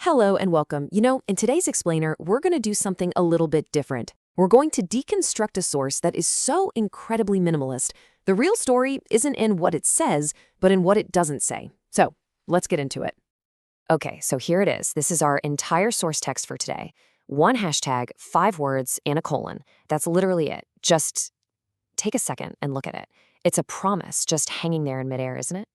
Hello and welcome. In today's explainer, we're going to do something a little bit different. We're going to deconstruct a source that is so incredibly minimalist. The real story isn't in what it says, but in what it doesn't say. So let's get into it. Okay, so here it is. This is our entire source text for today. One hashtag, 5 words, and a colon. That's literally it. Just take a second and look at it. It's a promise just hanging there in midair, isn't it?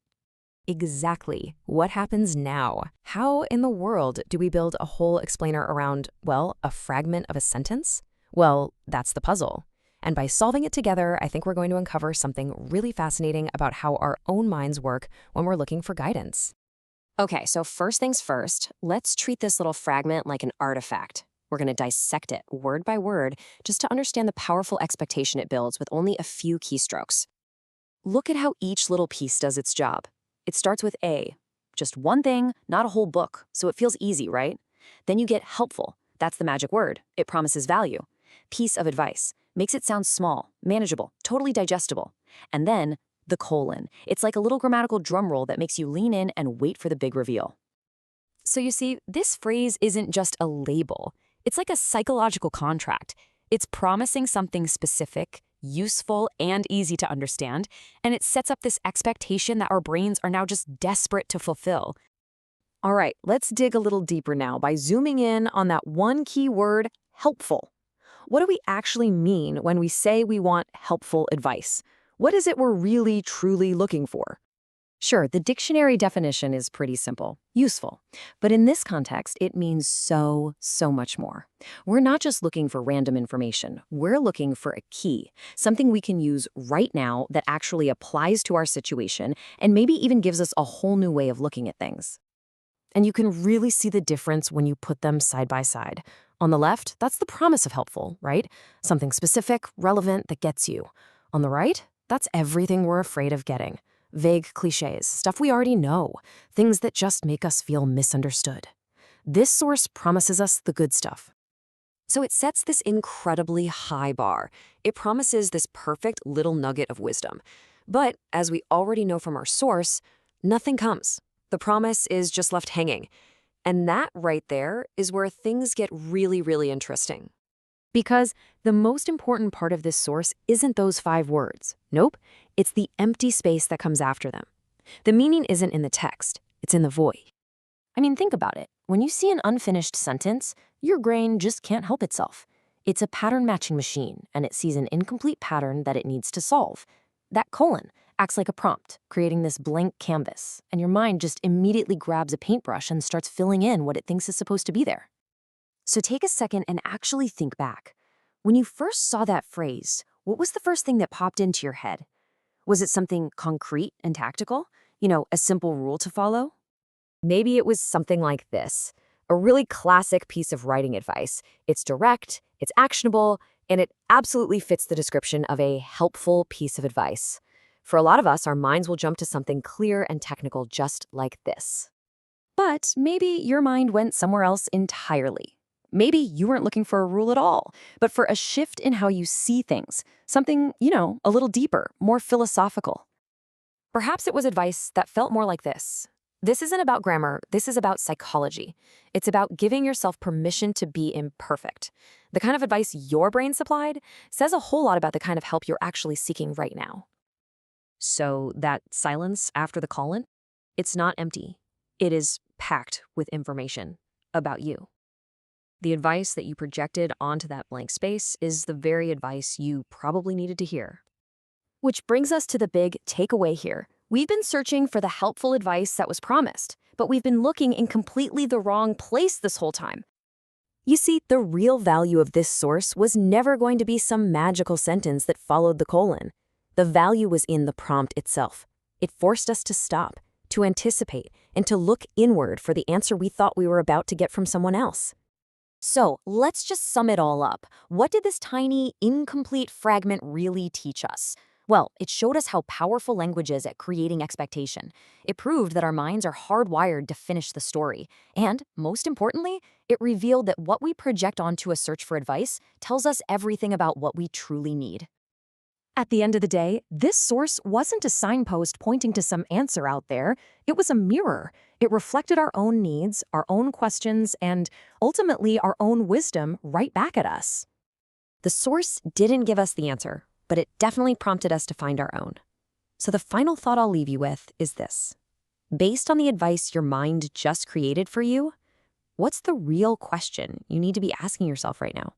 Exactly. What happens now? How in the world do we build a whole explainer around, well, a fragment of a sentence? Well, that's the puzzle. And by solving it together, I think we're going to uncover something really fascinating about how our own minds work when we're looking for guidance. Okay, so first things first, let's treat this little fragment like an artifact. We're going to dissect it word by word just to understand the powerful expectation it builds with only a few keystrokes. Look at how each little piece does its job. It starts with A, just one thing, not a whole book, so it feels easy, right? Then you get helpful. That's the magic word. It promises value. Piece of advice. Makes it sound small, manageable, totally digestible. And then the colon. It's like a little grammatical drum roll that makes you lean in and wait for the big reveal. So you see, this phrase isn't just a label. It's like a psychological contract. It's promising something specific, useful, and easy to understand, and it sets up this expectation that our brains are now just desperate to fulfill. All right, let's dig a little deeper now by zooming in on that one key word, helpful. What do we actually mean when we say we want helpful advice? What is it we're really, truly looking for? Sure, the dictionary definition is pretty simple, useful. But in this context, it means so much more. We're not just looking for random information. We're looking for a key, something we can use right now that actually applies to our situation and maybe even gives us a whole new way of looking at things. And you can really see the difference when you put them side by side. On the left, that's the promise of helpful, right? Something specific, relevant, that gets you. On the right, that's everything we're afraid of getting. Vague cliches, stuff we already know, things that just make us feel misunderstood. This source promises us the good stuff. So it sets this incredibly high bar. It promises this perfect little nugget of wisdom. But as we already know from our source, nothing comes. The promise is just left hanging. And that right there is where things get really interesting. Because the most important part of this source isn't those 5 words. Nope, it's the empty space that comes after them. The meaning isn't in the text, it's in the void. I mean, think about it. When you see an unfinished sentence, your brain just can't help itself. It's a pattern matching machine, and it sees an incomplete pattern that it needs to solve. That colon acts like a prompt, creating this blank canvas, and your mind just immediately grabs a paintbrush and starts filling in what it thinks is supposed to be there. So take a second and actually think back. When you first saw that phrase, what was the first thing that popped into your head? Was it something concrete and tactical? A simple rule to follow? Maybe it was something like this, a really classic piece of writing advice. It's direct, it's actionable, and it absolutely fits the description of a helpful piece of advice. For a lot of us, our minds will jump to something clear and technical just like this. But maybe your mind went somewhere else entirely. Maybe you weren't looking for a rule at all, but for a shift in how you see things, something, a little deeper, more philosophical. Perhaps it was advice that felt more like this. This isn't about grammar, this is about psychology. It's about giving yourself permission to be imperfect. The kind of advice your brain supplied says a whole lot about the kind of help you're actually seeking right now. So that silence after the colon, it's not empty. It is packed with information about you. The advice that you projected onto that blank space is the very advice you probably needed to hear. Which brings us to the big takeaway here. We've been searching for the helpful advice that was promised, but we've been looking in completely the wrong place this whole time. You see, the real value of this source was never going to be some magical sentence that followed the colon. The value was in the prompt itself. It forced us to stop, to anticipate, and to look inward for the answer we thought we were about to get from someone else. So let's just sum it all up. What did this tiny, incomplete fragment really teach us? Well, it showed us how powerful language is at creating expectation. It proved that our minds are hardwired to finish the story. And, most importantly, it revealed that what we project onto a search for advice tells us everything about what we truly need. At the end of the day, this source wasn't a signpost pointing to some answer out there. It was a mirror. It reflected our own needs, our own questions, and ultimately our own wisdom right back at us. The source didn't give us the answer, but it definitely prompted us to find our own. So the final thought I'll leave you with is this. Based on the advice your mind just created for you, what's the real question you need to be asking yourself right now?